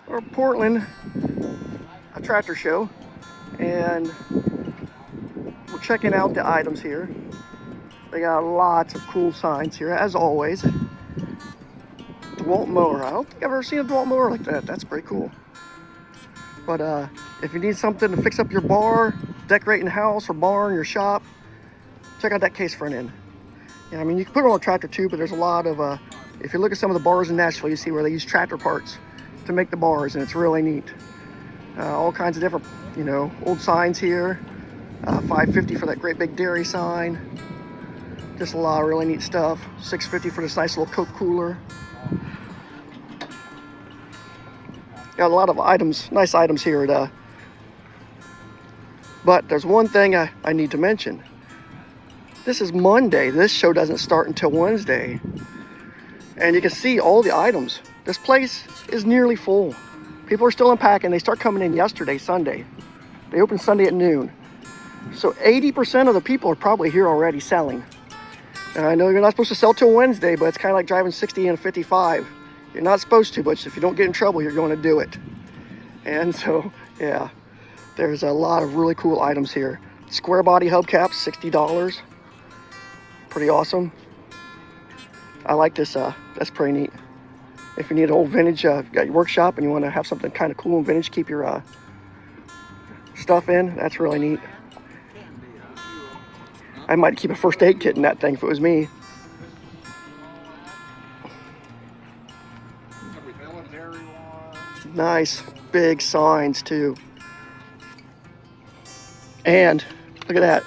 or Portland, a tractor show, and we're checking out the items here. They got lots of cool signs here, as always. DeWalt mower. I don't think I've ever seen a DeWalt mower like that. That's pretty cool. But if you need something to fix up your bar, decorating the house or barn, your shop, check out that case front end. Yeah, I mean, you can put it on a tractor too, but there's a lot of, if you look at some of the bars in Nashville, you see where they use tractor parts to make the bars, and it's really neat. All kinds of different, you know, old signs here. $5.50 for that great big dairy sign. Just a lot of really neat stuff. $6.50 for this nice little Coke cooler. Got a lot of items, nice items here. But there's one thing I need to mention. This is Monday. This show doesn't start until Wednesday. And you can see all the items. This place is nearly full. People are still unpacking. They start coming in yesterday, Sunday. They open Sunday at noon. So 80% of the people are probably here already selling. And I know you're not supposed to sell till Wednesday, but it's kind of like driving 60 and 55. You're not supposed to, but if you don't get in trouble, you're going to do it. And so, yeah, there's a lot of really cool items here. Square body hubcaps, $60. Pretty awesome. I like this, that's pretty neat. If you need an old vintage, you got your workshop and you want to have something kind of cool and vintage, keep your stuff in, that's really neat. I might keep a first aid kit in that thing if it was me. Nice big signs too. And look at that,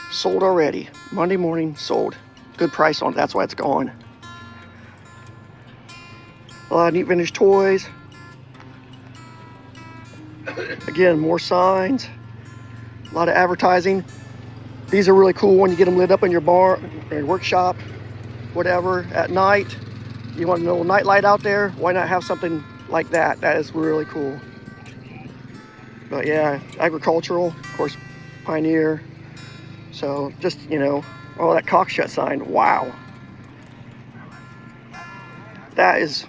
sold already. Monday morning, sold. Good price on it, that's why it's gone. A lot of neat vintage toys. Again, more signs. A lot of advertising. These are really cool when you get them lit up in your bar or your workshop, whatever, at night. You want a little night light out there, why not have something like that? That is really cool. But yeah, agricultural, of course, Pioneer. So just, you know, oh, that cock shut sign, wow. That is,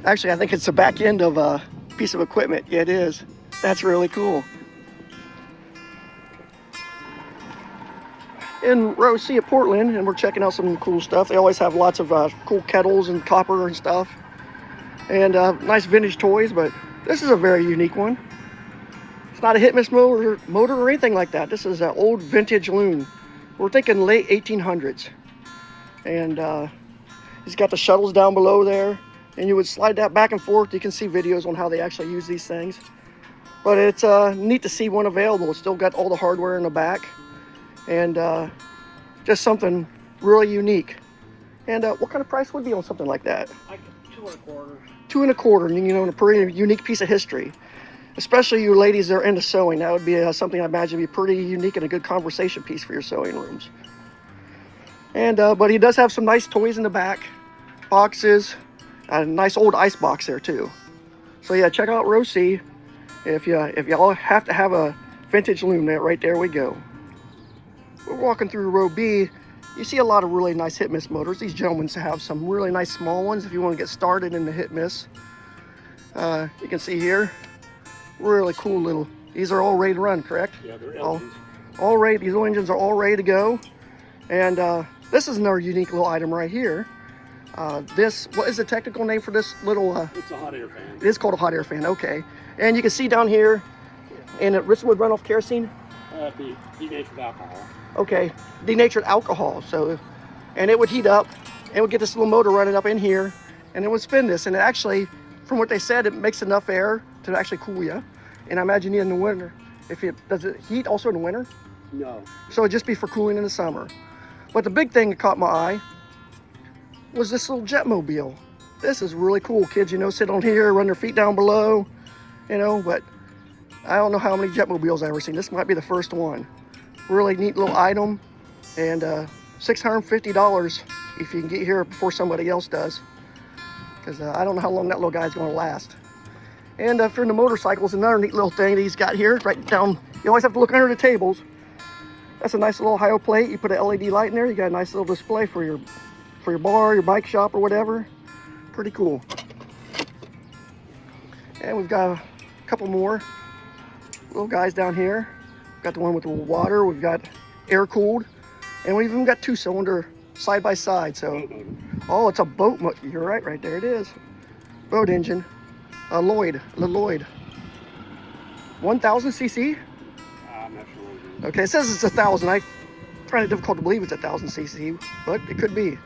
actually I think it's the back end of a piece of equipment. Yeah, it is. That's really cool. In row C at Portland, and we're checking out some cool stuff. They always have lots of cool kettles and copper and stuff. And nice vintage toys, but this is a very unique one. It's not a hit miss motor or anything like that. This is an old vintage loom. We're thinking late 1800s. And he's got the shuttles down below there, and you would slide that back and forth. You can see videos on how they actually use these things. But it's neat to see one available. It's still got all the hardware in the back, and just something really unique. And what kind of price would be on something like that? Like $2.25. $2.25, you know, a pretty unique piece of history. Especially you ladies that are into sewing. That would be something I imagine would be pretty unique and a good conversation piece for your sewing rooms. And but he does have some nice toys in the back, boxes, a nice old ice box there too. So yeah, check out row C. If y'all have to have a vintage loom, right there we go. We're walking through row B. You see a lot of really nice hit miss motors. These gentlemen have some really nice small ones if you want to get started in the hit miss. You can see here, really cool little, these are all ready to run, correct? Yeah, they're engines. All ready, these little engines are all ready to go. And this is another unique little item right here. What is the technical name for this little? It's a hot air fan. It is called a hot air fan, okay. And you can see down here, and it would run off kerosene? Denatured alcohol. Okay, denatured alcohol. So, and it would heat up, and it would get this little motor running up in here, and it would spin this. And it actually, from what they said, it makes enough air to actually cool you. And I imagine in the winter, does it heat also in the winter? No. So it'd just be for cooling in the summer. But the big thing that caught my eye was this little jetmobile. This is really cool. Kids, you know, sit on here, run their feet down below, you know, but I don't know how many jetmobiles I've ever seen. This might be the first one. Really neat little item, and $650 if you can get here before somebody else does, because I don't know how long that little guy's going to last. And if you're into motorcycles, another neat little thing that he's got here, right down, you always have to look under the tables. That's a nice little Ohio plate. You put an LED light in there, you got a nice little display for your bar, your bike shop, or whatever. Pretty cool. And we've got a couple more little guys down here. We've got the one with the water, we've got air cooled, and we've even got 2-cylinder side by side. So, oh, it's a boat. You're right there it is. Boat engine. Lloyd. 1000 cc? I'm not sure what it is. Okay, it says it's 1000. I find it difficult to believe it's 1000 cc, but it could be.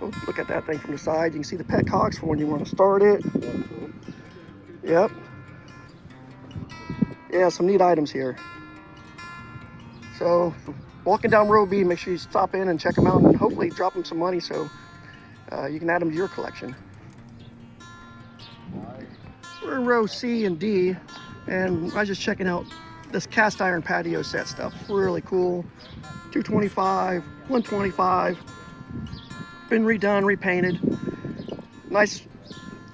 Oh, look at that thing from the side. You can see the petcocks for when you want to start it. Yep. Yeah, some neat items here. So, walking down row B, make sure you stop in and check them out and hopefully drop them some money so you can add them to your collection. We're in row C and D, and I was just checking out this cast iron patio set stuff. Really cool. 225, 125. Been redone, repainted. Nice.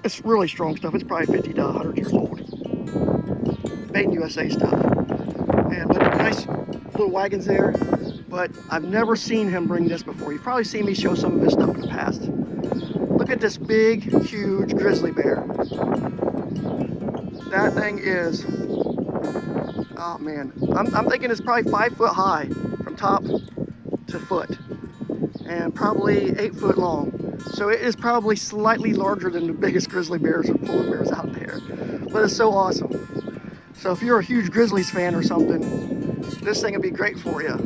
It's really strong stuff. It's probably 50 to 100 years old. Made in USA stuff. And but nice little wagons there. But I've never seen him bring this before. You've probably seen me show some of his stuff in the past. Look at this big, huge grizzly bear. That thing is, oh man, I'm thinking it's probably 5 foot high from top to foot, and probably 8 foot long. So it is probably slightly larger than the biggest grizzly bears or polar bears out there. But it's so awesome. So if you're a huge Grizzlies fan or something, this thing would be great for you.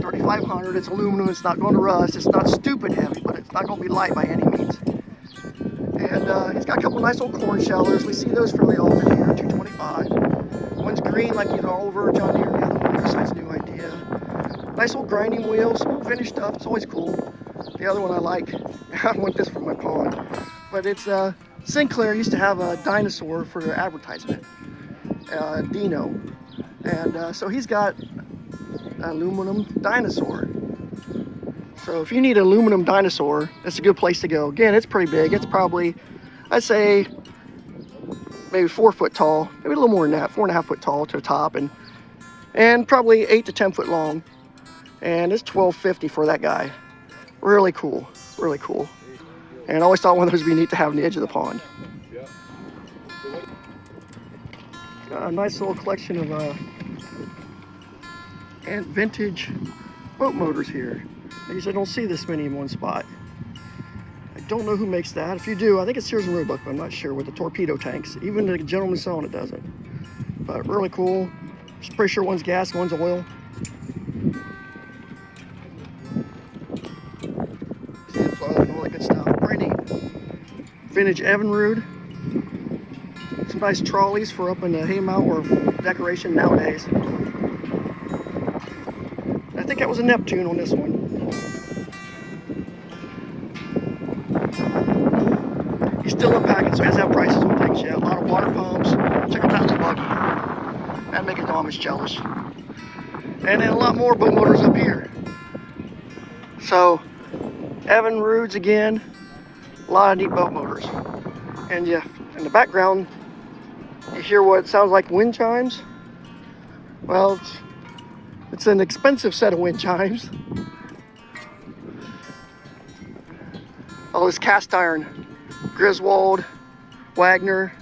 3500, it's aluminum, it's not going to rust, it's not stupid heavy, but it's not going to be light by any means. And it's got a couple nice old corn shellers. We see those fairly often here, 225. One's green like you all over John Deere, the other one Midsized, new idea. Nice old grinding wheel, some finished stuff, it's always cool. The other one I like, I want this for my pond, but it's Sinclair used to have a dinosaur for their advertisement, Dino. And so he's got an aluminum dinosaur. So if you need an aluminum dinosaur, that's a good place to go. Again, it's pretty big. It's probably, I'd say, maybe 4 foot tall, maybe a little more than that, 4.5 foot tall to the top, and probably 8 to 10 foot long. And it's $12.50 for that guy. Really cool, really cool. And I always thought one of those would be neat to have on the edge of the pond. Got a nice little collection of and vintage boat motors here. I usually don't see this many in one spot. I don't know who makes that. If you do, I think it's Sears and Roebuck, but I'm not sure, with the torpedo tanks. Even the gentleman selling it doesn't. But really cool. Just pretty sure one's gas, one's oil. See the plug and all that good stuff. Pretty neat. Vintage Evinrude. Some nice trolleys for up in the haymow or decoration nowadays. I think that was a Neptune on this one. He's still unpacking, so he doesn't have prices on things yet. A lot of water pumps. Check out that little buggy. That'd make a Amish jealous. And then a lot more boat motors up here. So, Evinrudes again. A lot of neat boat motors. And yeah, in the background, you hear what sounds like wind chimes. Well, it's an expensive set of wind chimes. All this cast iron. Griswold, Wagner,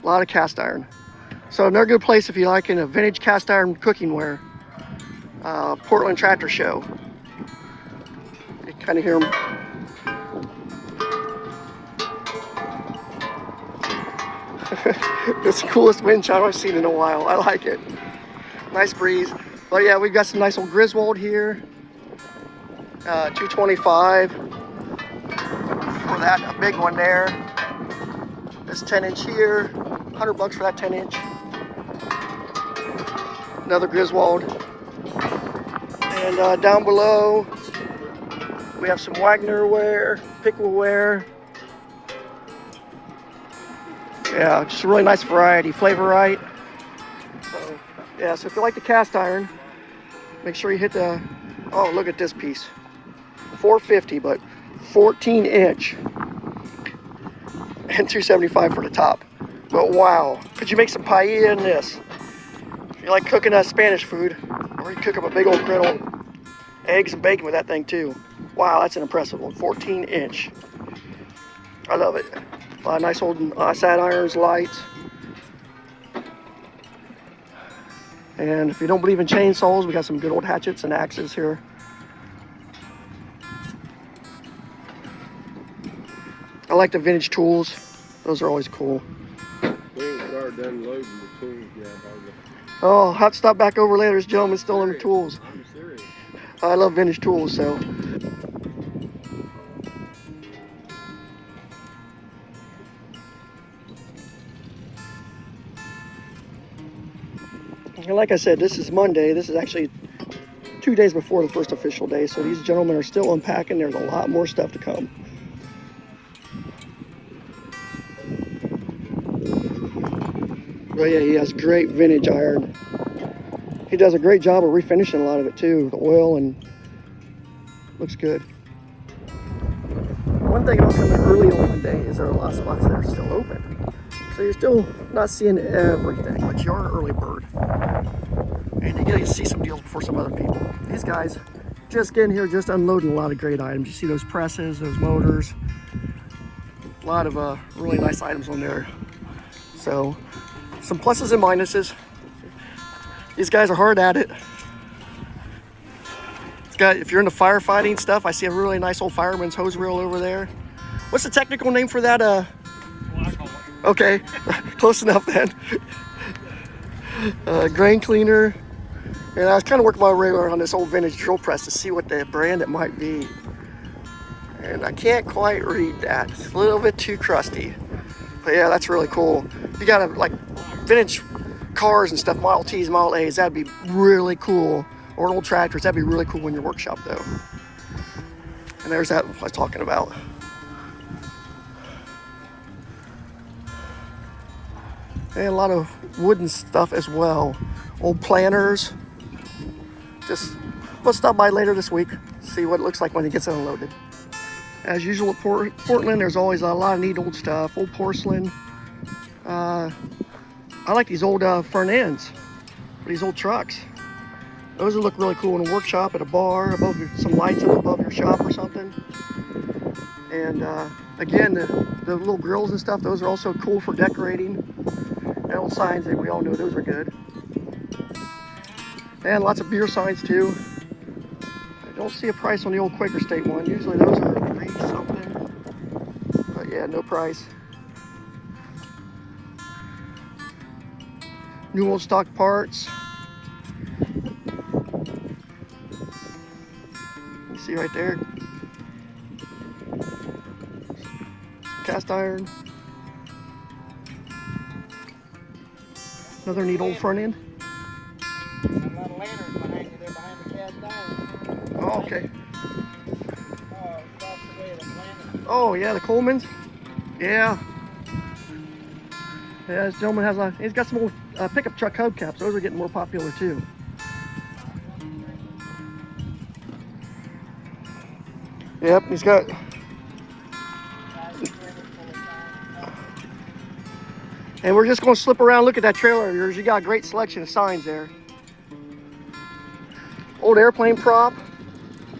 a lot of cast iron. So another good place if you like in a vintage cast iron cooking ware. Portland Tractor Show. You can kind of hear them. It's the coolest wind chime I've seen in a while. I like it. Nice breeze. But yeah, we've got some nice old Griswold here. 225. For that, a big one there. This 10-inch here, $100 for that 10-inch. Another Griswold. And down below, we have some Wagner ware, Pickle ware. Yeah, just a really nice variety, flavor right. So, yeah, so if you like the cast iron, make sure you hit the, oh, look at this piece. $4.50, but 14-inch and $2.75 for the top. But wow, could you make some paella in this? If you like cooking Spanish food, or you cook up a big old griddle, eggs and bacon with that thing too. Wow, that's an impressive one. 14-inch. I love it. Nice old sat irons, lights. And if you don't believe in chainsaws, we got some good old hatchets and axes here. I like the vintage tools. Those are always cool. We ain't started unloading the tools yet, are we? Oh, I'll have to stop back over later. This gentleman's still in the tools. I'm serious. I love vintage tools, so. And like I said, this is Monday. This is actually 2 days before the first official day, so these gentlemen are still unpacking. There's a lot more stuff to come. But yeah, he has great vintage iron. He does a great job of refinishing a lot of it too, the oil, and looks good. One thing about coming early on Monday is there are a lot of spots that are still open. So you're still not seeing everything, but you are an early bird. And you get to see some deals before some other people. These guys just getting here, just unloading a lot of great items. You see those presses, those motors, a lot of really nice items on there. So some pluses and minuses. These guys are hard at it. If you're into firefighting stuff, I see a really nice old fireman's hose reel over there. What's the technical name for that? Okay, close enough then. Grain cleaner. And I was kind of working my way around this old vintage drill press to see what the brand it might be. And I can't quite read that. It's a little bit too crusty. But yeah, that's really cool. You got like vintage cars and stuff, Model Ts, Model As, that'd be really cool. Or old tractors, that'd be really cool in your workshop though. And there's that I was talking about. And a lot of wooden stuff as well. Old planters. We'll stop by later this week, see what it looks like when it gets unloaded. As usual at Portland, there's always a lot of neat old stuff, old porcelain. I like these old front ends for these old trucks. Those would look really cool in a workshop, at a bar, above some lights up above your shop or something. And again, the little grills and stuff, those are also cool for decorating. And old signs, that we all know those are good. And lots of beer signs too. I don't see a price on the old Quaker State one. Usually those are $3 something. But yeah, no price. New old stock parts. You see right there. Cast iron. Another neat old front end. Oh, okay. Oh yeah, the Colemans. Yeah. Yeah, this gentleman has he's got some old pickup truck hubcaps. Those are getting more popular too. Yep, he's got. And we're just going to slip around, look at that trailer of yours. You got a great selection of signs there. Old airplane prop.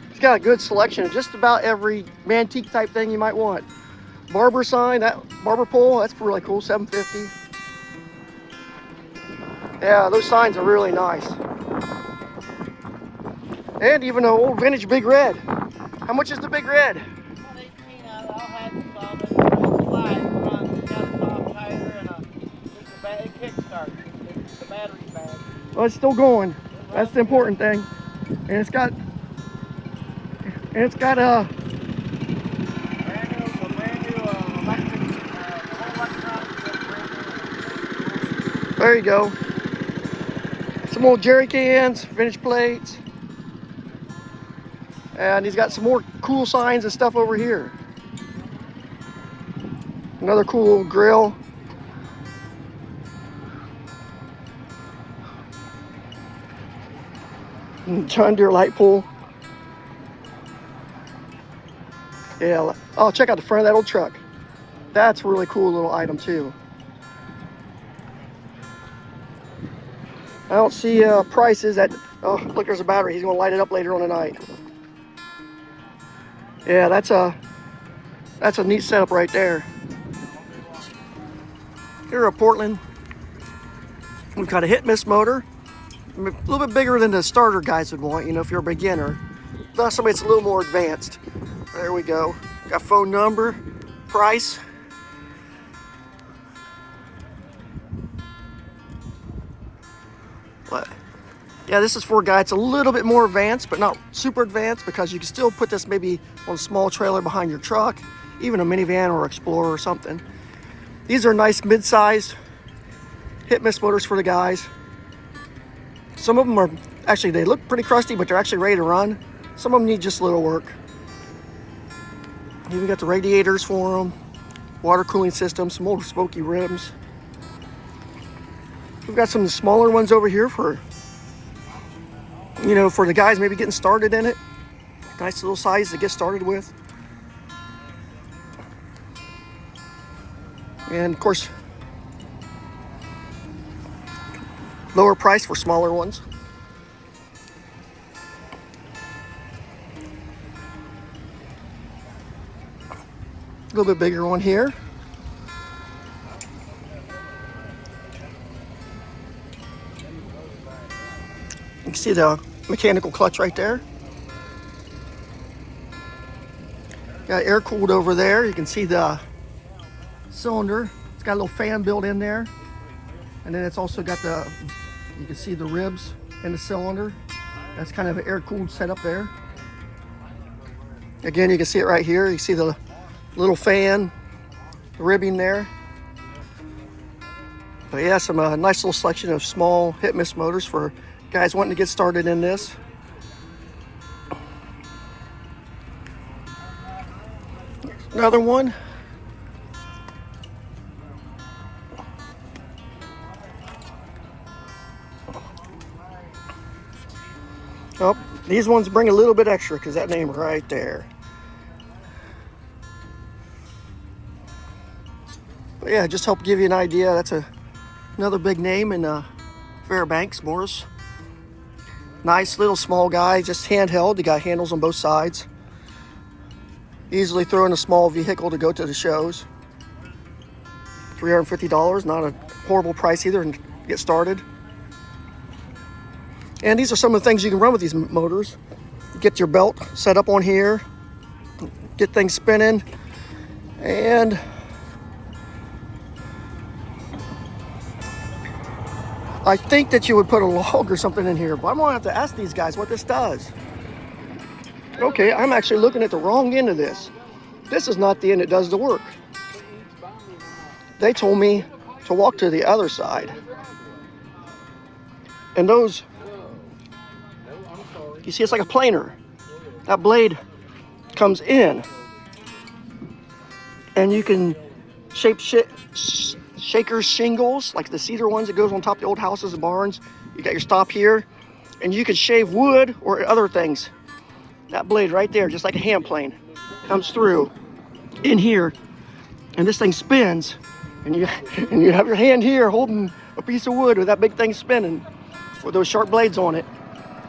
He's got a good selection of just about every antique type thing you might want. Barber sign, that barber pole, that's really cool, $7.50. Yeah, those signs are really nice. And even an old vintage Big Red. How much is the Big Red? About 18. I'll have some of it. Light runs. It's got a top tire and a kickstart. The battery's bad. Well, it's still going. That's the important thing. And it's got a brand new electric, electronics. There you go. Some old jerry cans, vintage plates. And he's got some more cool signs and stuff over here. Another cool old grill. And John Deere light pole. Yeah, oh, check out the front of that old truck. That's a really cool little item too. I don't see prices at, oh, look, there's a battery. He's gonna light it up later on tonight. Yeah, that's a neat setup right there. Here at Portland, we've got a hit miss motor, a little bit bigger than the starter guys would want, you know, if you're a beginner. Thus, somebody that's a little more advanced. There we go. Got phone number, price. But yeah, this is for a guy that's a little bit more advanced, but not super advanced, because you can still put this maybe on a small trailer behind your truck, even a minivan or Explorer or something. These are nice mid-sized hit miss motors for the guys. Some of them are actually, they look pretty crusty, but they're actually ready to run. Some of them need just a little work. Even got the radiators for them, water cooling system, some old smoky rims. We've got some smaller ones over here for, you know, for the guys maybe getting started in it. Nice little size to get started with. And of course, lower price for smaller ones. A little bit bigger one here. You can see the mechanical clutch right there. Got air cooled over there. You can see the cylinder. It's got a little fan built in there. And then it's also got the, you can see the ribs in the cylinder. That's kind of an air cooled setup there. Again, you can see it right here. You see the little fan, the ribbing there. But yeah, some nice little selection of small hit miss motors for guys wanting to get started in this. Another one. Oh, these ones bring a little bit extra because that name right there. But yeah, just help give you an idea. That's another big name in Fairbanks, Morris. Nice little small guy, just handheld. You got handles on both sides. Easily throw in a small vehicle to go to the shows. $350, not a horrible price either, and get started. And these are some of the things you can run with these motors. Get your belt set up on here, get things spinning, and I think that you would put a log or something in here, but I'm gonna have to ask these guys what this does. Okay, I'm actually looking at the wrong end of this. This is not the end that does the work. They told me to walk to the other side. And those, you see, it's like a planer. That blade comes in, and you can shape shaker shingles, like the cedar ones that goes on top of the old houses and barns. You got your stop here, and you can shave wood or other things. That blade right there, just like a hand plane, comes through in here, and this thing spins, and you have your hand here holding a piece of wood with that big thing spinning with those sharp blades on it.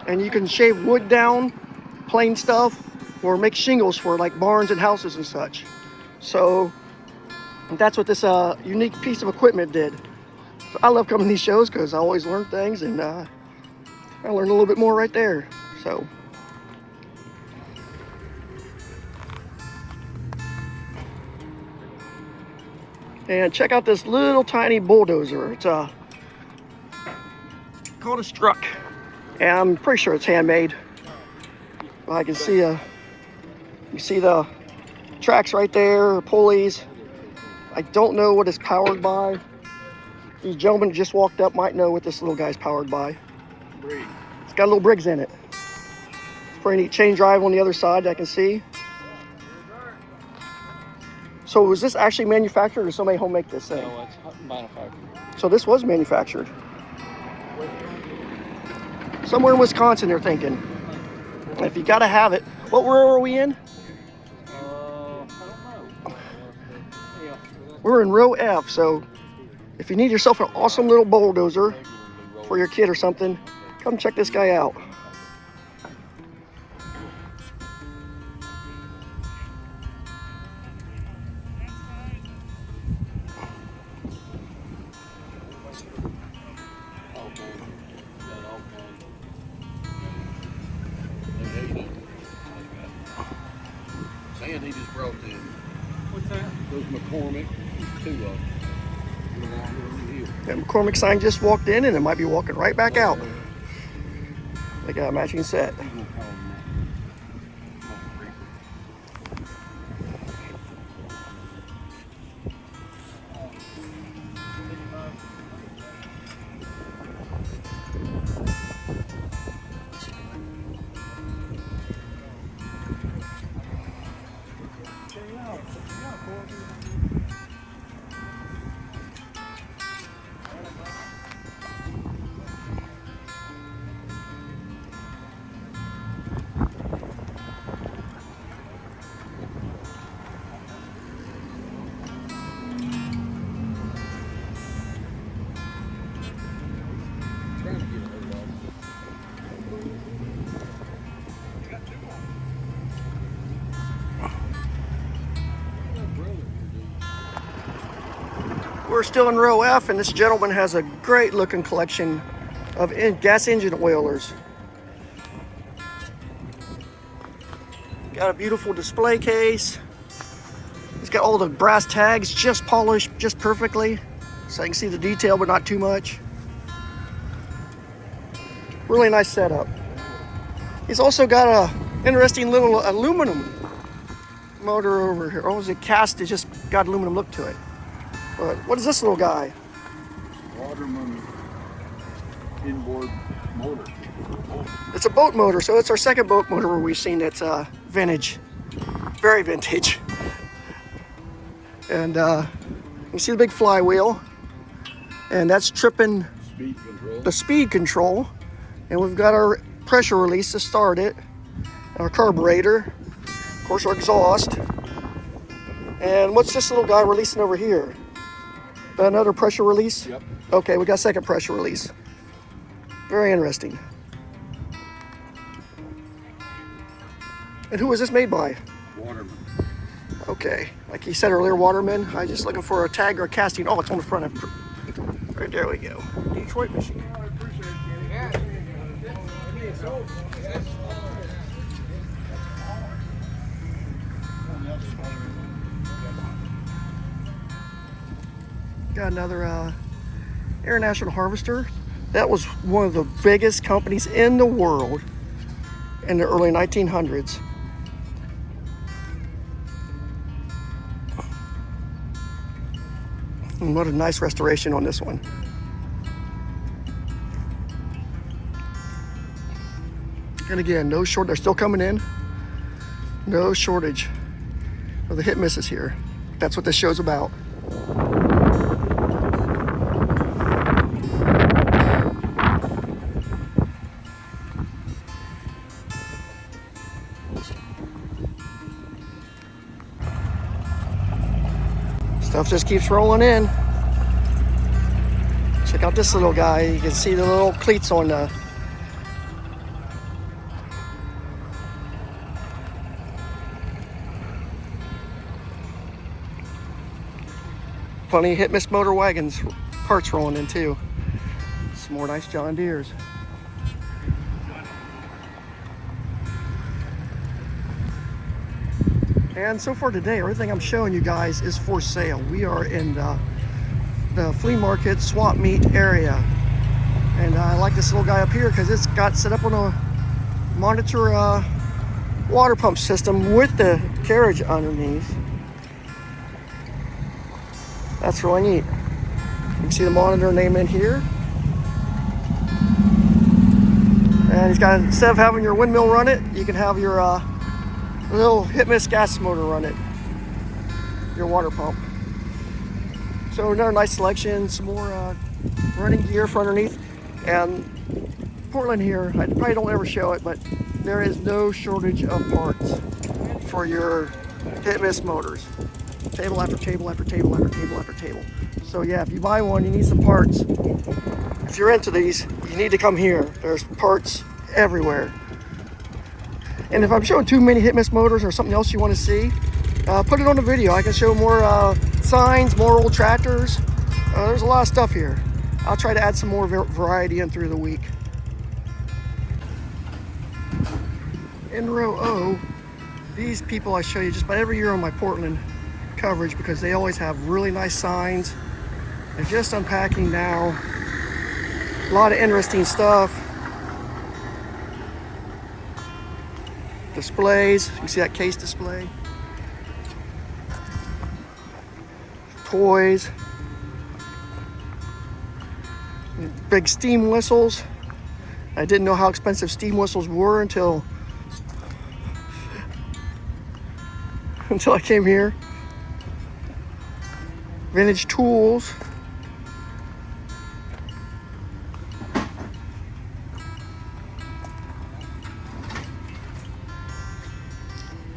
And you can shave wood down, plain stuff, or make shingles for like barns and houses and such. So that's what this unique piece of equipment did. So I love coming to these shows because I always learn things, and I learned a little bit more right there. So and check out this little tiny bulldozer. It's called a Struck, and I'm pretty sure it's handmade. I can see you see the tracks right there, pulleys. I don't know what it's powered by. These gentlemen just walked up might know what this little guy's powered by. It's got little Briggs in it. It's pretty neat. Chain drive on the other side, I can see. So was this actually manufactured, or did somebody home make this thing? No, it's manufactured. So this was manufactured. Somewhere in Wisconsin, they're thinking. If you gotta have it. What row are we in? I don't know. Yeah. We're in row F, so if you need yourself an awesome little bulldozer for your kid or something, come check this guy out. McCormick. Two of them. And McCormick sign just walked in, and it might be walking right back out. They got a matching set. We're still in row F, and this gentleman has a great looking collection of gas engine oilers. Got a beautiful display case. It's got all the brass tags just polished just perfectly, so you can see the detail but not too much. Really nice setup. He's also got a interesting little aluminum motor over here. Oh, is it cast? It just got aluminum look to it. But what is this little guy? Waterman inboard motor. It's a boat motor, so it's our second boat motor where we've seen it's vintage, very vintage. And you see the big flywheel, and that's tripping the speed control. And we've got our pressure release to start it, our carburetor, of course our exhaust. And what's this little guy releasing over here? Another pressure release? Yep. Okay, we got a second pressure release. Very interesting. And who is this made by? Waterman. Okay, like he said earlier, Waterman. I'm just looking for a tag or a casting. Oh, it's on the front of it. Right there we go. Detroit, Michigan. I appreciate it, Kenny. Got another International Harvester. That was one of the biggest companies in the world in the early 1900s. And what a nice restoration on this one. And again, no short, they're still coming in. No shortage of the hit misses here. That's what this show's about. Stuff just keeps rolling in. Check out this little guy. You can see the little cleats on the funny hit miss motor wagons parts rolling in too. Some more nice John Deeres. And so far today, everything I'm showing you guys is for sale. We are in the flea market swap meet area. And I like this little guy up here because it's got set up on a monitor water pump system with the carriage underneath. That's really neat. You can see the monitor name in here. And he's got, instead of having your windmill run it, you can have your little hit miss gas motor run it, your water pump. So another nice selection, some more running gear for underneath. And Portland here, I probably don't ever show it, but there is no shortage of parts for your hit miss motors. Table after table after table after table after table. So yeah, if you buy one, you need some parts. If you're into these, you need to come here. There's parts everywhere. And if I'm showing too many hit miss motors or something else you want to see, put it on the video. I can show more signs, more old tractors. There's a lot of stuff here. I'll try to add some more variety in through the week. In row O, these people I show you just about every year on my Portland coverage because they always have really nice signs. They're just unpacking now. A lot of interesting stuff. Displays, you can see that case display. Toys. Big steam whistles. I didn't know how expensive steam whistles were until I came here. Vintage tools.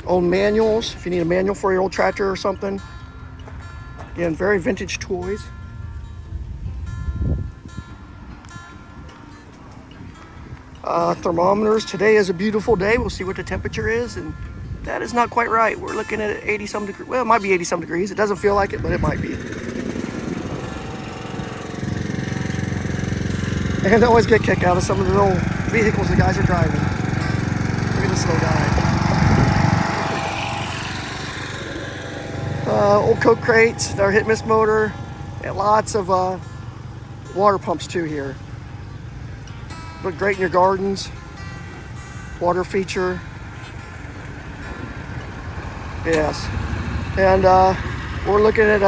Old manuals, if you need a manual for your old tractor or something. Again, very vintage toys. Thermometers. Today is a beautiful day. We'll see what the temperature is, and that is not quite right. We're looking at 80 some degrees. Well, it might be 80 some degrees. It doesn't feel like it, but it might be. And I always get a kick out of some of the old vehicles the guys are driving. Look at this little guy. Old Coke crates, their hit miss motor, and lots of water pumps too here. Look great in your gardens. Water feature. Yes. And we're looking at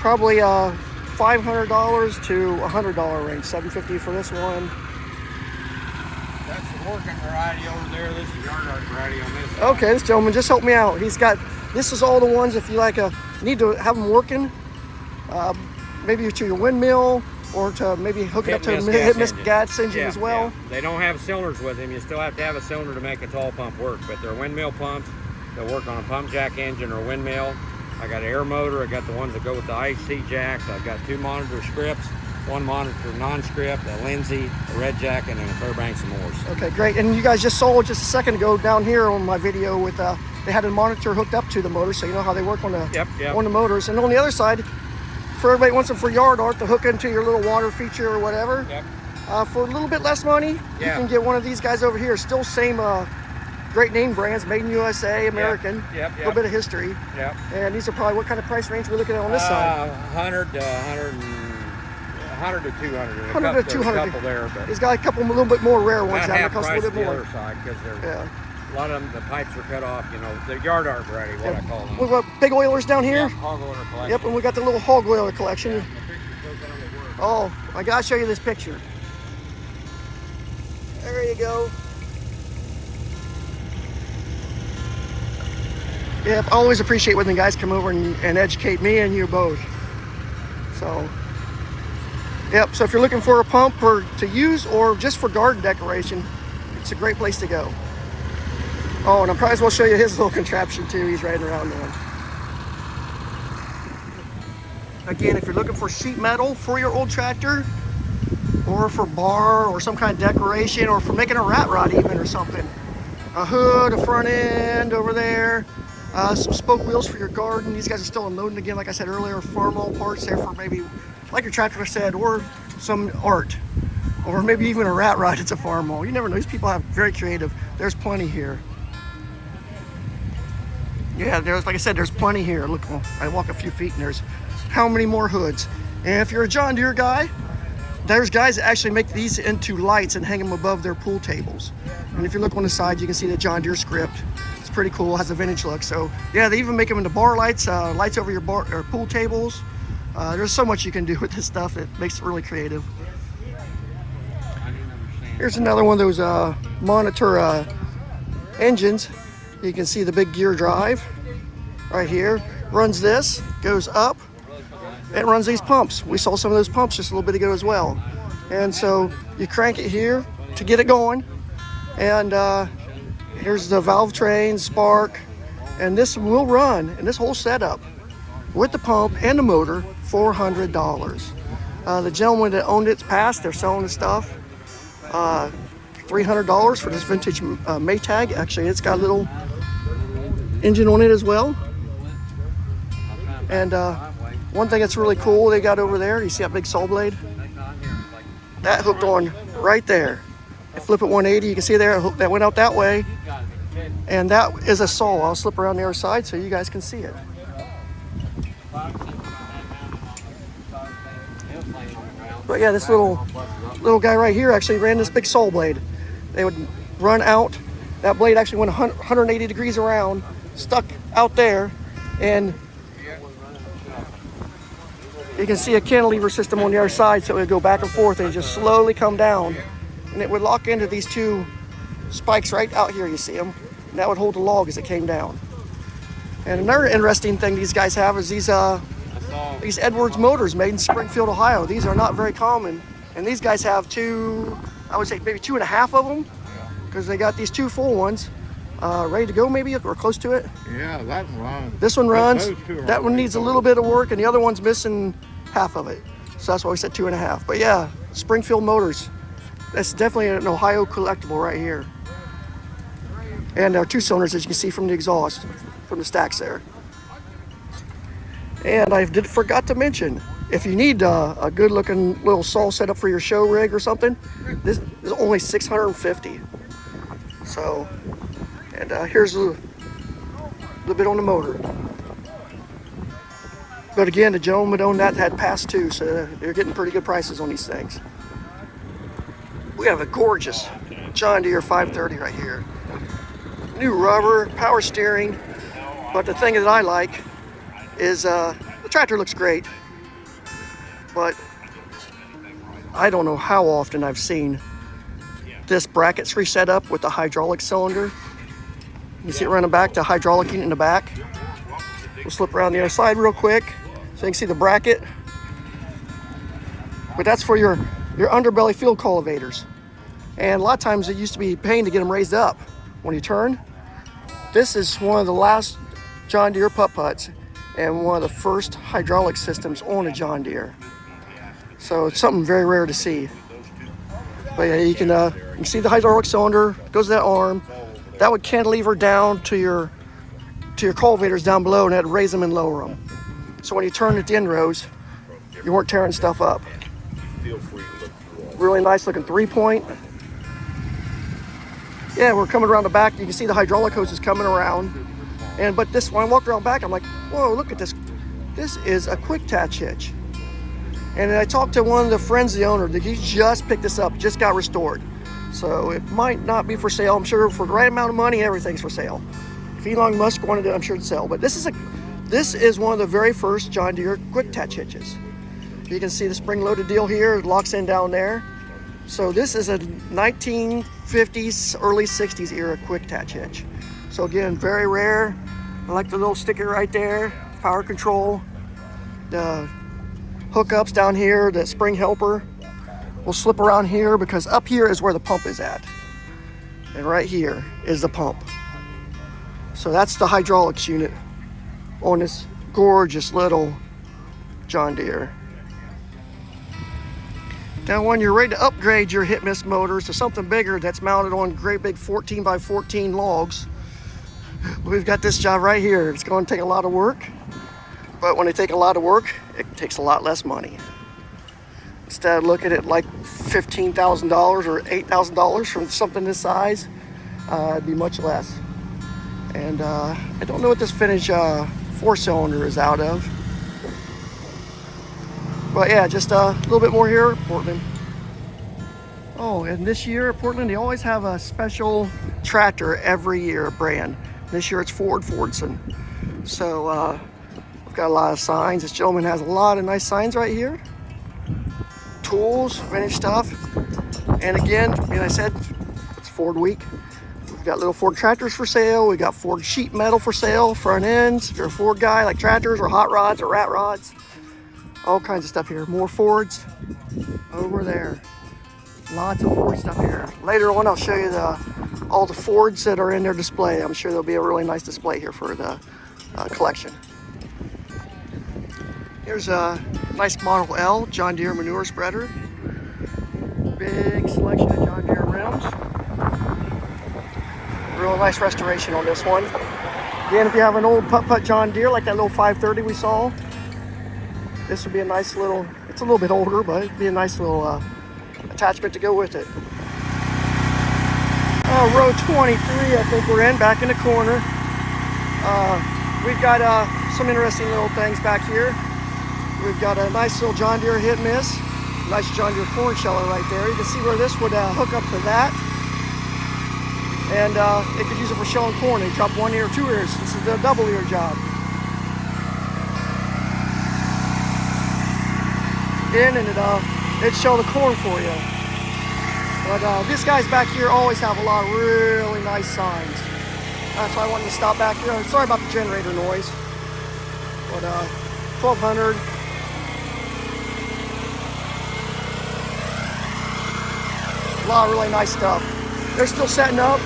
probably $500 to $100 range. $750 for this one. That's the working variety over there. This is yard art variety on this side. Okay, this gentleman just helped me out. He's got, this is all the ones if you like need to have them working, maybe to your windmill or to maybe hook it up to a hit miss gas engine as well. Yeah. They don't have cylinders with them. You still have to have a cylinder to make a tall pump work, but they're windmill pumps. They'll work on a pump jack engine or windmill. I got an air motor. I got the ones that go with the IC jacks. I've got 2 monitor scripts, 1 monitor non-script, a Lindsay, a red jack, and then a Fairbanks and Morse. Okay, great. And you guys just saw just a second ago down here on my video with they had a monitor hooked up to the motor, so you know how they work on the on the motors. And on the other side, for everybody who wants them for yard art to hook into your little water feature or whatever. Yep. For a little bit less money, you can get one of these guys over here. Still same great name brands, made in USA, American. Yep. A little bit of history. Yep. And these are probably, what kind of price range we're looking at on this side? 100 to 200. 100 to 200. There's a couple there, but he's got a couple a little bit more rare ones about that half cost a price little bit the more. other side because they're a lot of them. The pipes are cut off. You know, the yard art variety, what I call them. We've got big oilers down here. Yeah, hog oiler collection. Yep, and we got the little hog oiler collection. Yeah, the picture goes down to work. Oh, I gotta show you this picture. There you go. Yep, I always appreciate when the guys come over and educate me and you both. So, yep, so if you're looking for a pump to use or just for garden decoration, it's a great place to go. Oh, and I might as well show you his little contraption too he's riding around on. Again, if you're looking for sheet metal for your old tractor, or for bar or some kind of decoration, or for making a rat rod even or something. A hood, a front end over there, some spoke wheels for your garden. These guys are still unloading again, like I said earlier, farm all parts there for maybe, like your tractor said, or some art, or maybe even a rat rod. It's a farm all. You never know. These people have very creative. There's plenty here. Yeah, there's, like I said, there's plenty here. Look, I walk a few feet and there's how many more hoods. And if you're a John Deere guy, there's guys that actually make these into lights and hang them above their pool tables. And if you look on the side, you can see the John Deere script. It's pretty cool, has a vintage look. So yeah, they even make them into bar lights, lights over your bar or pool tables. There's so much you can do with this stuff. It makes it really creative. Here's another one of those monitor engines. You can see the big gear drive right here. Runs this, goes up. It runs these pumps. We saw some of those pumps just a little bit ago as well. And so you crank it here to get it going. And here's the valve train, spark. And this will run, and this whole setup with the pump and the motor, $400. The gentleman that owned it's passed. They're selling the stuff. $300 for this vintage Maytag. Actually, it's got a little engine on it as well. And one thing that's really cool they got over there, you see that big saw blade? That hooked on right there. I flip it 180, you can see there that went out that way. And that is a saw. I'll slip around the other side so you guys can see it. But yeah, this little guy right here actually ran this big saw blade. They would run out. That blade actually went 180 degrees around, stuck out there, and you can see a cantilever system on the other side, so it would go back and forth and just slowly come down, and it would lock into these two spikes right out here. You see them, and that would hold the log as it came down. And another interesting thing these guys have is these Edwards motors made in Springfield, Ohio. These are not very common, and these guys have two, I would say maybe 2.5 of them, because they got these two full ones ready to go, maybe, or close to it. Yeah, that runs. This one runs. That one needs a little bit of work, and the other one's missing half of it. So that's why we said 2.5. But yeah, Springfield Motors. That's definitely an Ohio collectible right here. And our 2 cylinders, as you can see from the exhaust, from the stacks there. And I forgot to mention, if you need a good looking little saw setup for your show rig or something, this is only $650. So, and here's a bit on the motor. But again, the gentleman owned that had passed too, so they're getting pretty good prices on these things. We have a gorgeous John Deere 530 right here. New rubber, power steering, but the thing that I like is the tractor looks great, but I don't know how often I've seen this brackets reset up with the hydraulic cylinder. You see it running back to hydraulic in the back. We'll slip around the other side real quick so you can see the bracket. But that's for your underbelly field cultivators. And a lot of times it used to be a pain to get them raised up when you turn. This is one of the last John Deere putt-putts and one of the first hydraulic systems on a John Deere. So it's something very rare to see. But yeah, you can see the hydraulic cylinder, goes to that arm. That would cantilever down to your cultivators down below, and that'd raise them and lower them. So when you turn at the end rows, you weren't tearing stuff up. Really nice looking 3-point. Yeah, we're coming around the back. You can see the hydraulic hose is coming around. But this, when I walked around back, I'm like, whoa, look at this. This is a quick attach hitch. And I talked to one of the friends of the owner that he just picked this up, just got restored. So it might not be for sale. I'm sure for the right amount of money, everything's for sale. If Elon Musk wanted it, I'm sure it'd sell. But this is one of the very first John Deere quick attach hitches. You can see the spring-loaded deal here. It locks in down there. So this is a 1950s, early 60s era quick attach hitch. So again, very rare. I like the little sticker right there, power control, the hookups down here, the spring helper. We'll slip around here because up here is where the pump is at. And right here is the pump. So that's the hydraulics unit on this gorgeous little John Deere. Now when you're ready to upgrade your hit miss motors to something bigger that's mounted on great big 14x14 logs, we've got this job right here. It's going to take a lot of work, but when they take a lot of work, it takes a lot less money. Instead of looking at like $15,000 or $8,000 for something this size, it'd be much less. And I don't know what this Finnish 4-cylinder is out of. But yeah, just a little bit more here at Portland. Oh, and this year at Portland, they always have a special tractor every year, brand. This year it's Fordson. So we've got a lot of signs. This gentleman has a lot of nice signs right here. Tools, finished stuff. And again, like I said, it's Ford week. We've got little Ford tractors for sale. We got Ford sheet metal for sale, front ends. If you're a Ford guy, like tractors or hot rods or rat rods. All kinds of stuff here. More Fords over there. Lots of Ford stuff here. Later on, I'll show you all the Fords that are in their display. I'm sure there'll be a really nice display here for the collection. Here's a nice Model L John Deere manure spreader. Big selection of John Deere rims. Real nice restoration on this one. Again, if you have an old putt-putt John Deere, like that little 530 we saw, this would be a nice little, it's a little bit older, but it'd be a nice little attachment to go with it. Row 23, I think we're in, back in the corner. We've got some interesting little things back here. We've got a nice little John Deere hit miss. Nice John Deere corn sheller right there. You can see where this would hook up to that. And they could use it for shelling corn. They drop 1 ear or 2 ears. This is the double ear job. In and it'd shell the corn for you. But these guys back here always have a lot of really nice signs. That's why I wanted to stop back here. Sorry about the generator noise. But 1200. A lot of really nice stuff. They're still setting up.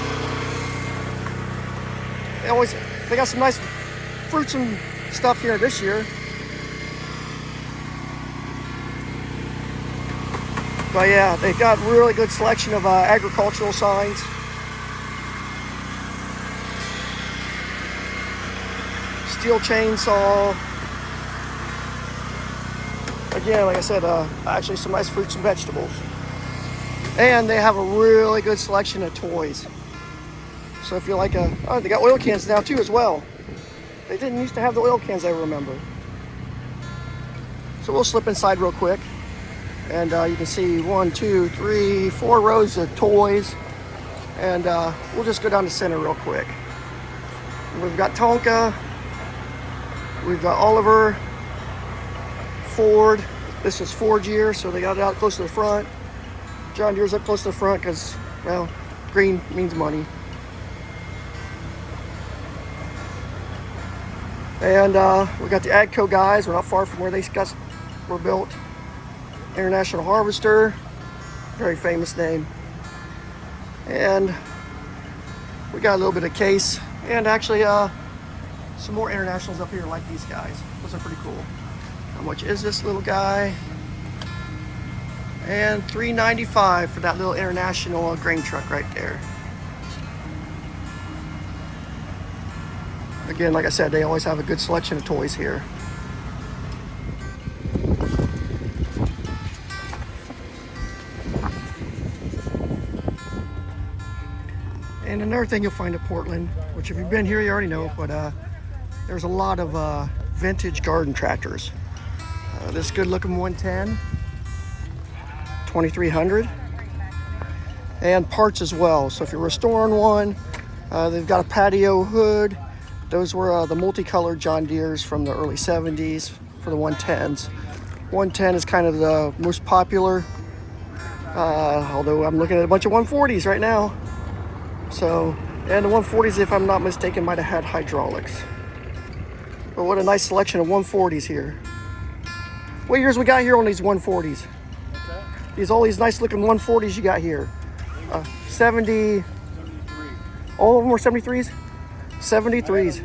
They got some nice fruits and stuff here this year. But yeah, they've got really good selection of agricultural signs. Steel chainsaw. Again, like I said, actually some nice fruits and vegetables. And they have a really good selection of toys. So if you like oh, they got oil cans now too as well. They didn't used to have the oil cans, I remember. So we'll slip inside real quick. And you can see 1, 2, 3, 4 rows of toys. And we'll just go down the center real quick. We've got Tonka. We've got Oliver. Ford. This is Ford's year, so they got it out close to the front. John Deere's up close to the front because, well, green means money. And we got the AGCO guys. We're not far from where they were built. International Harvester, very famous name. And we got a little bit of Case, and actually some more internationals up here like these guys. Those are pretty cool. How much is this little guy? And $3.95 for that little international grain truck right there. Again, like I said, they always have a good selection of toys here. And another thing you'll find at Portland, which if you've been here, you already know, but there's a lot of vintage garden tractors. This good looking 110, 2300, and parts as well. So if you're restoring one, they've got a patio hood. Those were the multicolored John Deeres from the early 70s for the 110s. 110 is kind of the most popular, although I'm looking at a bunch of 140s right now. So, and the 140s, if I'm not mistaken, might have had hydraulics. But what a nice selection of 140s here. What years we got here on these 140s? All these nice looking 140s you got here. 70. All of them were 73s? 73s.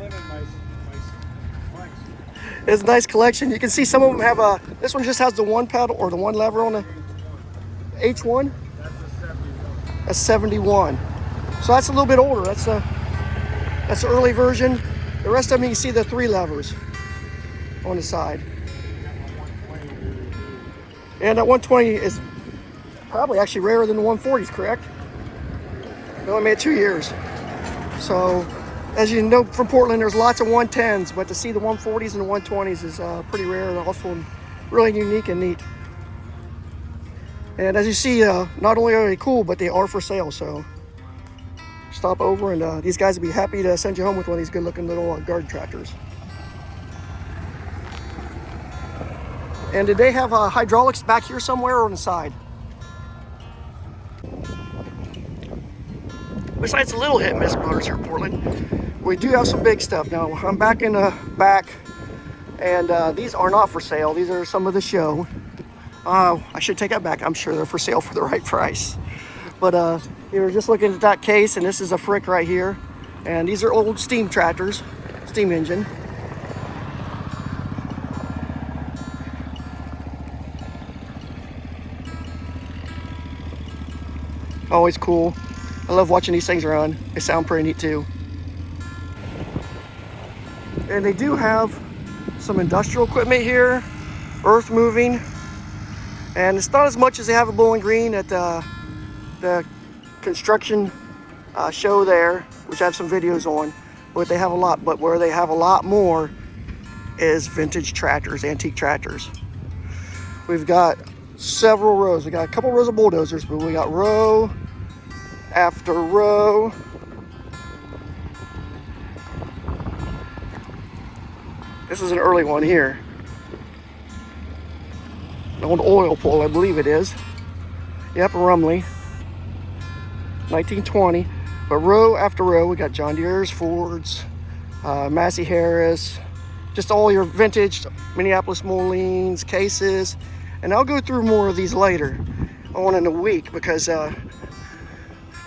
It's a nice collection. You can see some of them have this one just has the one pedal or the one lever on the H1. That's 71. So that's a little bit older. That's the early version. The rest of them you can see the 3 levers on the side. And that 120 is probably actually rarer than the 140s, correct? They only made 2 years. So as you know from Portland, there's lots of 110s, but to see the 140s and the 120s is pretty rare and also really unique and neat. And as you see, not only are they cool, but they are for sale. So stop over and these guys will be happy to send you home with one of these good looking little garden tractors. And did they have hydraulics back here somewhere or on the side? Besides the little hit and miss motors here in Portland, we do have some big stuff. Now I'm back in the back, and these are not for sale. These are some of the show. I should take that back. I'm sure they're for sale for the right price. But you were just looking at that case, and this is a Frick right here. And these are old steam tractors, steam engine. Always cool. I love watching these things run. They sound pretty neat too. And they do have some industrial equipment here, earth moving. And it's not as much as they have at Bowling Green at the construction show there, which I have some videos on, but they have a lot. But where they have a lot more is vintage tractors, antique tractors. We've got several rows. We got a couple rows of bulldozers, but we got row after row. This is an early one here. An old oil pull, I believe it is. Yep, Rumley. 1920. But row after row, we got John Deere's, Ford's, Massey Harris, just all your vintage Minneapolis Molines, cases. And I'll go through more of these later on in a week, because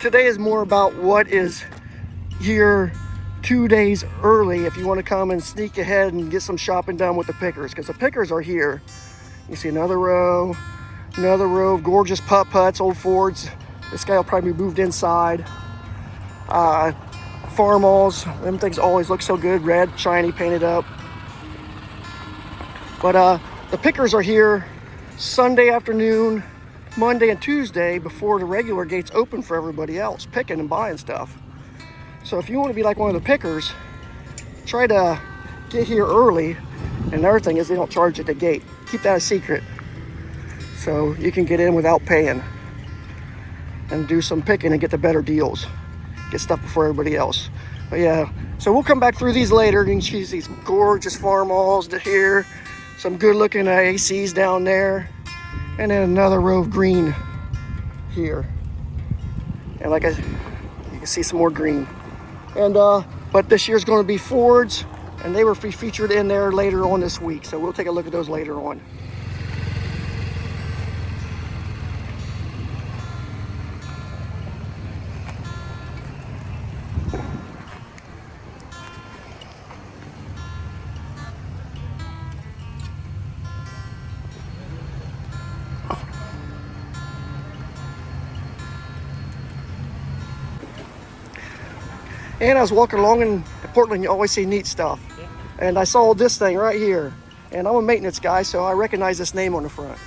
today is more about what is here 2 days early if you want to come and sneak ahead and get some shopping done with the pickers, because the pickers are here. You see another row of gorgeous putt-putts, old Fords. This guy will probably be moved inside. Farmalls, them things always look so good, red, shiny, painted up. But the pickers are here Sunday afternoon, Monday and Tuesday before the regular gates open for everybody else, picking and buying stuff. So if you want to be like one of the pickers, try to get here early. And another thing is they don't charge at the gate. Keep that a secret, so you can get in without paying and do some picking and get the better deals. Get stuff before everybody else. But yeah, so we'll come back through these later. You can see these gorgeous Farmalls here, some good looking ACs down there, and then another row of green here. And like you can see some more green. And but this year's going to be Fords, and they were featured in there later on this week, so we'll take a look at those later on. And I was walking along in Portland, you always see neat stuff. And I saw this thing right here. And I'm a maintenance guy, so I recognize this name on the front.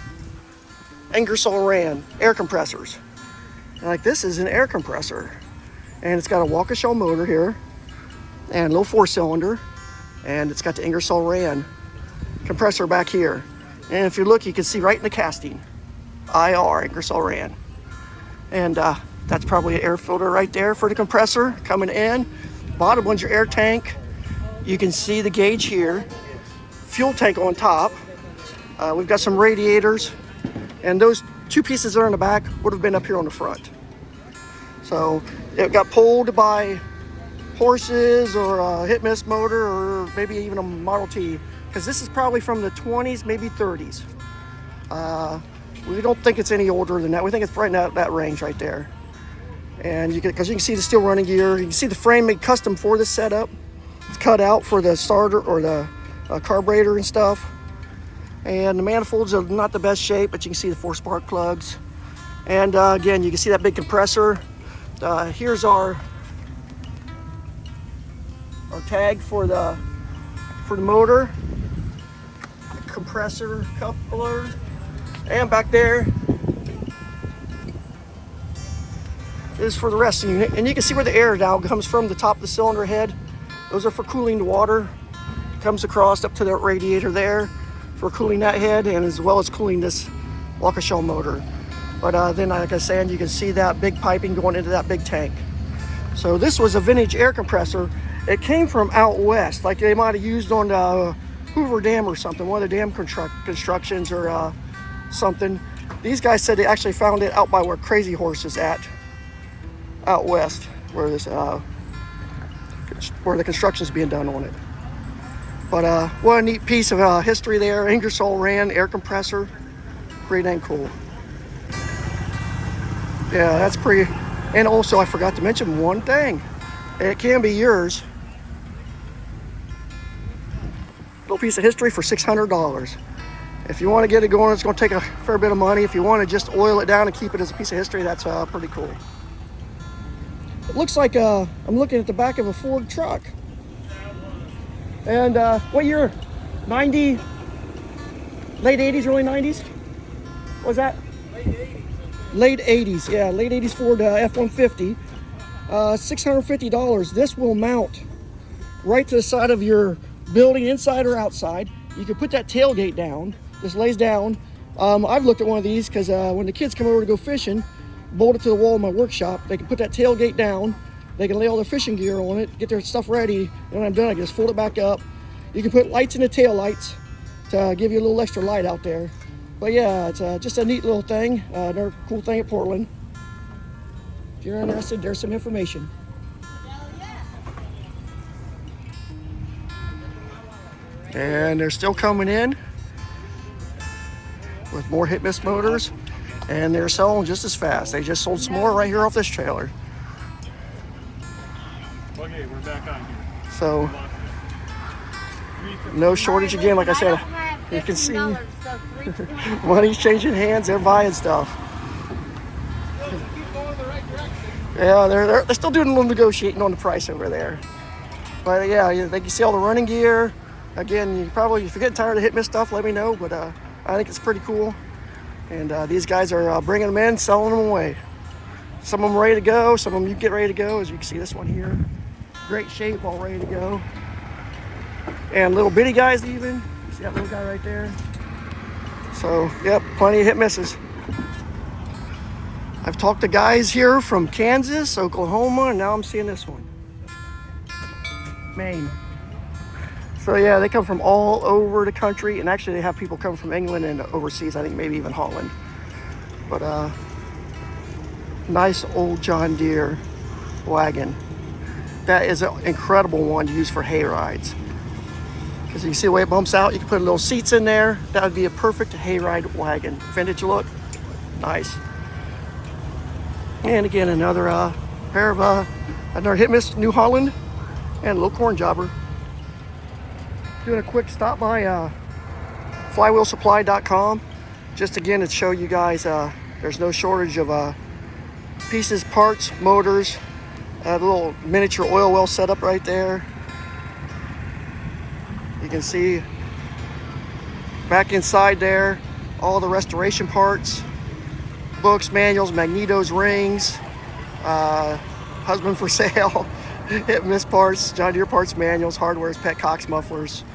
Ingersoll Rand air compressors. And like, this is an air compressor. And it's got a Waukesha motor here, and a little 4-cylinder. And it's got the Ingersoll Rand compressor back here. And if you look, you can see right in the casting, IR, Ingersoll Rand. And that's probably an air filter right there for the compressor coming in. Bottom one's your air tank. You can see the gauge here. Fuel tank on top. We've got some radiators. And those two pieces that are in the back would have been up here on the front. So it got pulled by horses or a hit miss motor, or maybe even a Model T, because this is probably from the 20s, maybe 30s. We don't think it's any older than that. We think it's right in that range right there. And because you can see the steel running gear, you can see the frame made custom for this setup. It's cut out for the starter or the carburetor and stuff. And the manifolds are not the best shape, but you can see the 4 spark plugs. And again, you can see that big compressor. Here's our tag for the motor, the compressor coupler, and back there is for the rest unit. And you can see where the air now comes from, the top of the cylinder head. Those are for cooling the water. Comes across up to the radiator there for cooling that head, and as well as cooling this Waukesha motor. But then, like I said, you can see that big piping going into that big tank. So this was a vintage air compressor. It came from out west, like they might have used on the Hoover Dam or something, one of the dam constructions or something. These guys said they actually found it out by where Crazy Horse is at, out west, where this where the construction's being done on it. But what a neat piece of history there. Ingersoll Rand air compressor, pretty dang cool. Yeah, that's pretty. And also, I forgot to mention one thing. It can be yours. Little piece of history for $600. If you want to get it going, it's going to take a fair bit of money. If you want to just oil it down and keep it as a piece of history, that's pretty cool. It looks like I'm looking at the back of a Ford truck. And what year? 90? Late 80s, early 90s? What was that? Late 80s. Late 80s, yeah, late 80s Ford F-150. $650. This will mount right to the side of your building, inside or outside. You can put that tailgate down. This lays down. I've looked at one of these because when the kids come over to go fishing, bolt it to the wall of my workshop, they can put that tailgate down, they can lay all their fishing gear on it, get their stuff ready, and when I'm done, I can just fold it back up. You can put lights in the tail lights to give you a little extra light out there. But yeah, it's just a neat little thing, another cool thing at Portland. If you're interested, there's some information. And they're still coming in with more hit miss motors, and they're selling just as fast. They just sold some more right here off this trailer. Okay, we're back on here. So no shortage again, like I said. You can see money's changing hands. They're buying stuff. Yeah, they're still doing a little negotiating on the price over there. But yeah, they can see all the running gear. Again, if you're getting tired of hit miss stuff, let me know. But I think it's pretty cool. And these guys are bringing them in, selling them away. Some of them ready to go. Some of them you get ready to go. As you can see, this one here, great shape, all ready to go. And little bitty guys even. You see that little guy right there? So, yep, plenty of hit misses. I've talked to guys here from Kansas, Oklahoma, and now I'm seeing this one. Maine. So yeah, they come from all over the country, and actually they have people come from England and overseas, I think maybe even Holland. But nice old John Deere wagon. That is an incredible one to use for hay rides. Because you see the way it bumps out, you can put little seats in there. That would be a perfect hayride wagon. Vintage look, nice. And again, another pair of another hit miss New Holland and a little corn jobber. Doing a quick stop by flywheelsupply.com. Just again to show you guys there's no shortage of pieces, parts, motors. A little miniature oil well setup right there. You can see back inside there all the restoration parts, books, manuals, magnetos, rings, husband for sale, hit miss parts, John Deere parts, manuals, hardwares, petcocks, mufflers,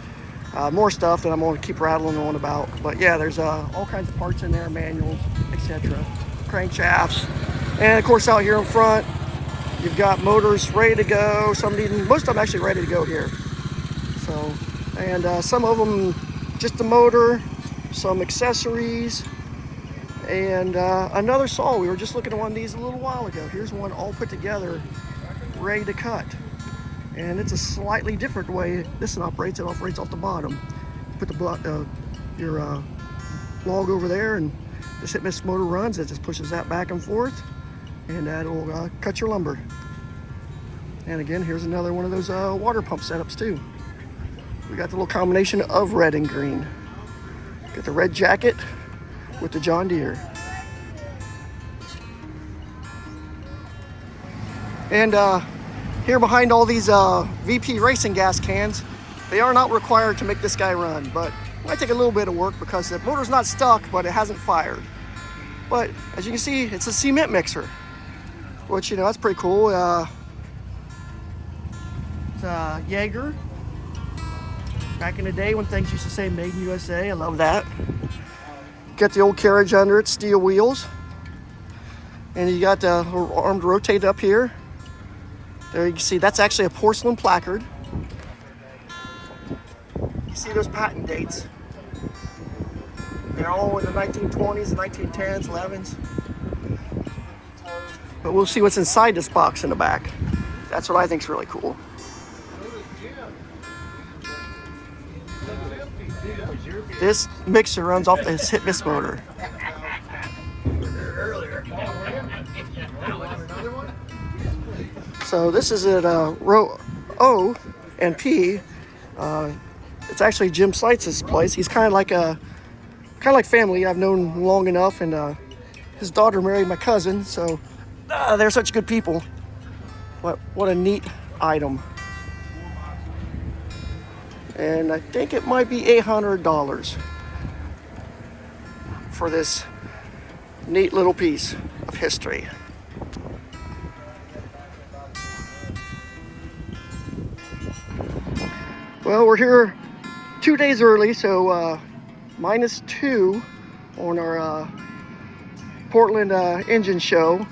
more stuff that I'm going to keep rattling on about. But yeah, there's all kinds of parts in there, manuals, etc. Crankshafts, and of course out here in front you've got motors ready to go. Most of them actually ready to go here. So, and some of them just the motor, some accessories, and another saw. We were just looking at one of these a little while ago. Here's one all put together, ready to cut. And it's a slightly different way this one operates. It operates off the bottom. Put your log over there, and this hit miss motor runs. It just pushes that back and forth, and that'll cut your lumber. And again, here's another one of those water pump setups too. We got the little combination of red and green. Got the red jacket with the John Deere. And here behind all these VP racing gas cans, they are not required to make this guy run, but it might take a little bit of work because the motor's not stuck, but it hasn't fired. But as you can see, it's a cement mixer, which, you know, that's pretty cool. It's Jaeger. Back in the day when things used to say made in USA, I love that. Got the old carriage under it, steel wheels. And you got the arm to rotate up here. There you can see that's actually a porcelain placard. You see those patent dates. They're all in the 1920s, 1910s, 11s. But we'll see what's inside this box in the back. That's what I think is really cool. This mixer runs off this hit miss motor. So this is at row O and P. It's actually Jim Seitz's place. He's kind of like family. I've known long enough, and his daughter married my cousin, so they're such good people. What a neat item. And I think it might be $800 for this neat little piece of history. Well, we're here 2 days early, so -2 on our Portland engine show.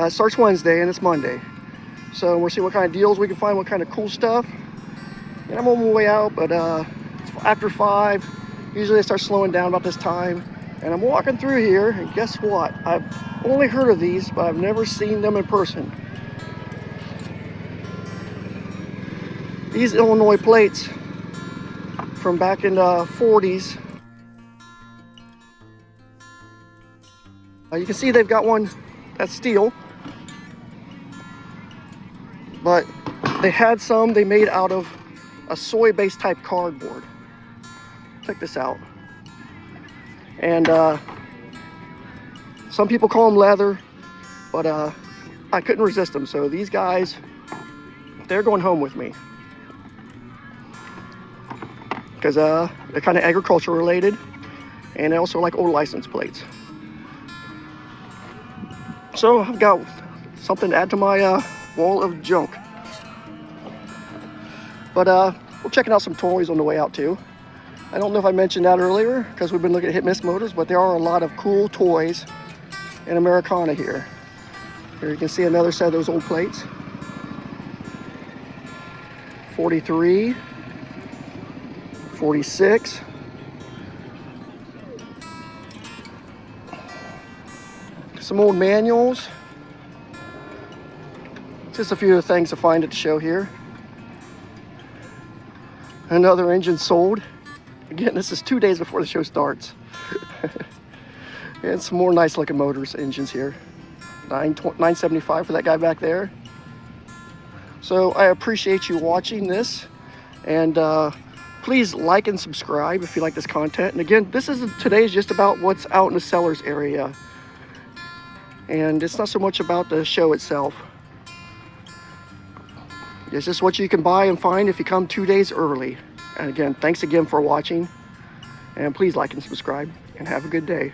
Starts Wednesday and it's Monday. So we'll see what kind of deals we can find, what kind of cool stuff. And I'm on my way out, but it's after 5. Usually I start slowing down about this time. And I'm walking through here, and guess what? I've only heard of these, but I've never seen them in person. These Illinois plates from back in the 40s. You can see they've got one that's steel, but they had some they made out of a soy-based type cardboard. Check this out. And some people call them leather, but I couldn't resist them. So these guys, they're going home with me because they're kind of agriculture related, and they also like old license plates. So I've got something to add to my wall of junk. But we're checking out some toys on the way out too. I don't know if I mentioned that earlier because we've been looking at hit-miss motors, but there are a lot of cool toys in Americana here. Here you can see another set of those old plates. 43, 46. Some old manuals. Just a few of the things to find at the show here. Another engine sold. Again, this is 2 days before the show starts. And some more nice looking motors, engines here. $975 for that guy back there. So I appreciate you watching this. And please like and subscribe if you like this content. And again, today's just about what's out in the sellers area. And it's not so much about the show itself. It's just what you can buy and find if you come 2 days early. And again, thanks again for watching. And please like and subscribe and have a good day.